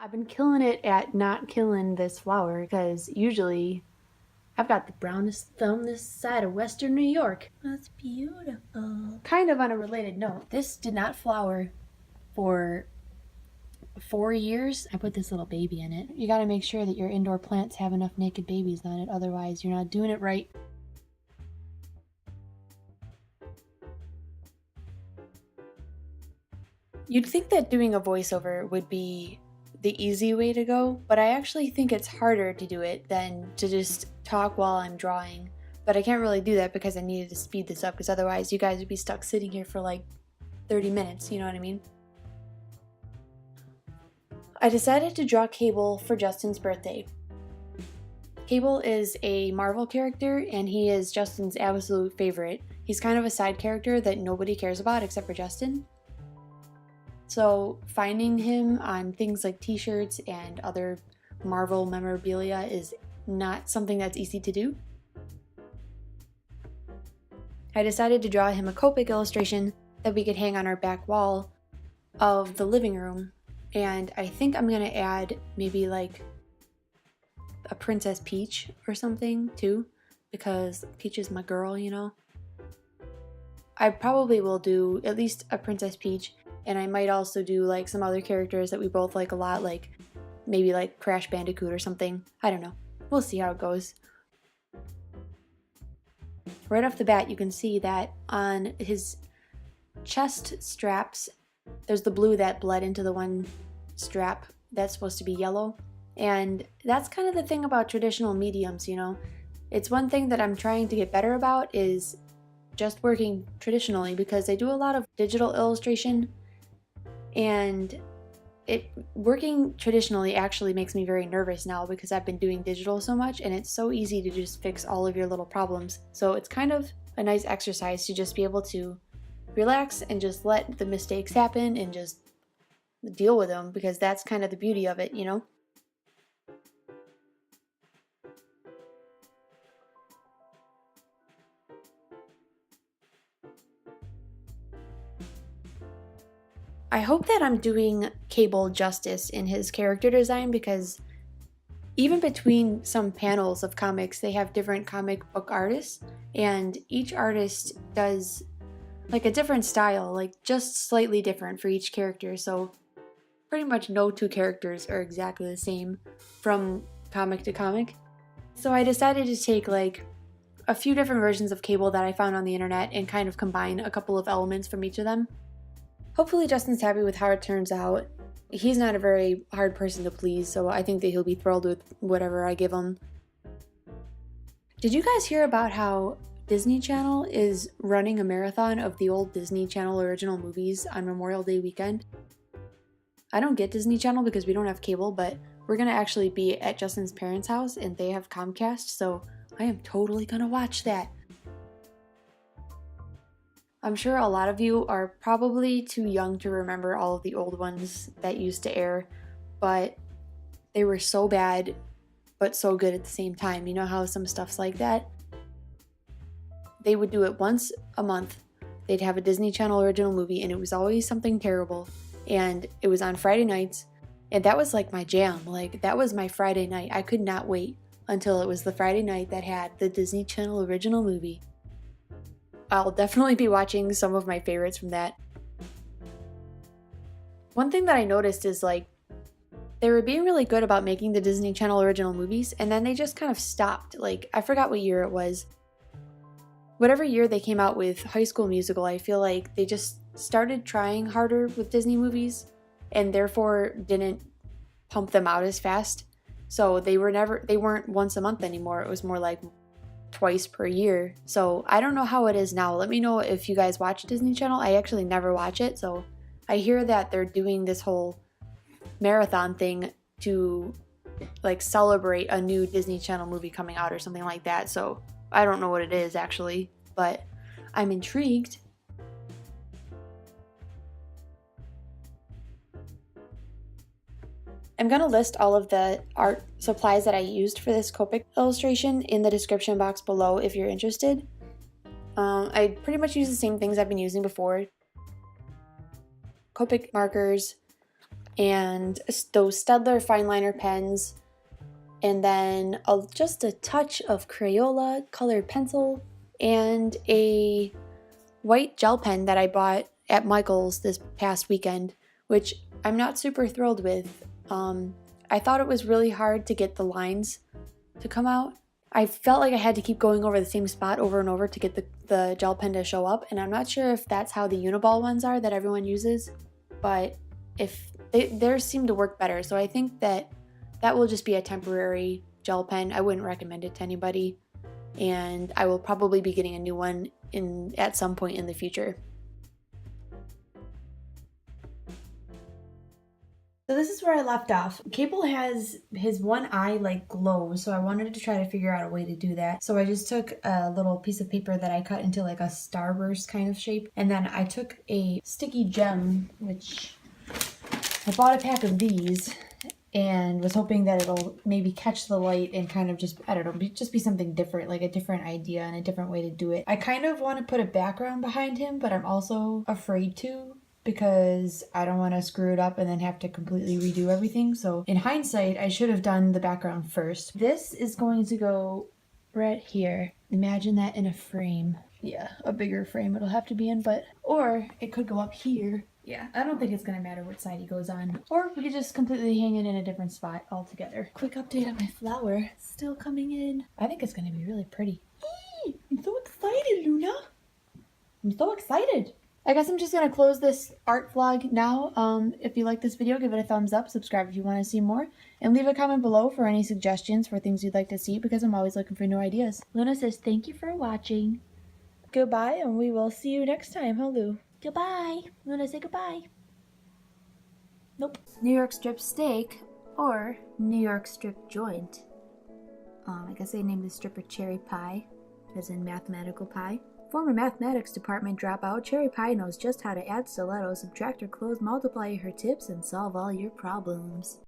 I've been killing it at not killing this flower because usually I've got the brownest thumb this side of Western New York. That's beautiful. Kind of on a related note, this did not flower for 4 years. I put this little baby in it. You gotta make sure that your indoor plants have enough naked babies on it, otherwise you're not doing it right. You'd think that doing a voiceover would be the easy way to go, but I actually think it's harder to do it than to just talk while I'm drawing. But I can't really do that because I needed to speed this up, because otherwise you guys would be stuck sitting here for like 30 minutes, you know what I mean? I decided to draw Cable for Justin's birthday. Cable is a Marvel character and he is Justin's absolute favorite. He's kind of a side character that nobody cares about except for Justin. So finding him on things like t-shirts and other Marvel memorabilia is not something that's easy to do. I decided to draw him a Copic illustration that we could hang on our back wall of the living room. And I think I'm gonna add maybe like a Princess Peach or something too, because Peach is my girl, you know? I probably will do at least a Princess Peach, and I might also do like some other characters that we both like a lot, like maybe like Crash Bandicoot or something. I don't know. We'll see how it goes. Right off the bat, you can see that on his chest straps, there's the blue that bled into the one strap that's supposed to be yellow. And that's kind of the thing about traditional mediums, you know? It's one thing that I'm trying to get better about is just working traditionally, because I do a lot of digital illustration, and working traditionally actually makes me very nervous now because I've been doing digital so much, and it's so easy to just fix all of your little problems. So it's kind of a nice exercise to just be able to relax and just let the mistakes happen and just deal with them, because that's kind of the beauty of it, you know? I hope that I'm doing Cable justice in his character design, because even between some panels of comics, they have different comic book artists, and each artist does like a different style, like just slightly different for each character. So pretty much no two characters are exactly the same from comic to comic. So I decided to take like a few different versions of Cable that I found on the internet and kind of combine a couple of elements from each of them. Hopefully Justin's happy with how it turns out. He's not a very hard person to please, so I think that he'll be thrilled with whatever I give him. Did you guys hear about how Disney Channel is running a marathon of the old Disney Channel original movies on Memorial Day weekend? I don't get Disney Channel because we don't have cable, but we're gonna actually be at Justin's parents' house and they have Comcast, so I am totally gonna watch that. I'm sure a lot of you are probably too young to remember all of the old ones that used to air, but they were so bad, but so good at the same time. You know how some stuff's like that? They would do it once a month. They'd have a Disney Channel original movie, and it was always something terrible. And it was on Friday nights, and that was like my jam. Like, that was my Friday night. I could not wait until it was the Friday night that had the Disney Channel original movie. I'll definitely be watching some of my favorites from that. One thing that I noticed is like, they were being really good about making the Disney Channel original movies, and then they just kind of stopped. Like, I forgot what year it was. Whatever year they came out with High School Musical, I feel like they just started trying harder with Disney movies, and therefore didn't pump them out as fast. So they weren't once a month anymore. It was more like twice per year. So I don't know how it is now. Let me know if you guys watch Disney Channel. I actually never watch it, so I hear that they're doing this whole marathon thing to like celebrate a new Disney Channel movie coming out or something like that. So I don't know what it is actually, but I'm intrigued. I'm going to list all of the art supplies that I used for this Copic illustration in the description box below if you're interested. I pretty much use the same things I've been using before. Copic markers and those Staedtler fineliner pens, and then just a touch of Crayola colored pencil, and a white gel pen that I bought at Michael's this past weekend, which I'm not super thrilled with. I thought it was really hard to get the lines to come out. I felt like I had to keep going over the same spot over and over to get the gel pen to show up, and I'm not sure if that's how the Uniball ones are that everyone uses, but if theirs seem to work better, so I think that will just be a temporary gel pen. I wouldn't recommend it to anybody, and I will probably be getting a new one at some point in the future. So this is where I left off. Cable has his one eye like glows, so I wanted to try to figure out a way to do that. So I just took a little piece of paper that I cut into like a starburst kind of shape, and then I took a sticky gem, which I bought a pack of these and was hoping that it'll maybe catch the light and kind of just, I don't know, just be something different, like a different idea and a different way to do it. I kind of want to put a background behind him, but I'm also afraid to, because I don't want to screw it up and then have to completely redo everything. So in hindsight, I should have done the background first. This is going to go right here. Imagine that in a frame. Yeah, a bigger frame it'll have to be in, or it could go up here. Yeah, I don't think it's going to matter which side he goes on. Or we could just completely hang it in a different spot altogether. Quick update on my flower. Still coming in. I think it's going to be really pretty. Eee, I'm so excited, Luna. I'm so excited. I guess I'm just going to close this art vlog now. If you like this video, give it a thumbs up, subscribe if you want to see more, and leave a comment below for any suggestions for things you'd like to see, because I'm always looking for new ideas. Luna says thank you for watching. Goodbye, and we will see you next time, huh, Lou? Goodbye. Luna, say goodbye. Nope. New York strip steak or New York strip joint. I guess they named the stripper Cherry Pie, as in mathematical pie. Former mathematics department dropout, Cherry Pie knows just how to add stilettos, subtract her clothes, multiply her tips, and solve all your problems.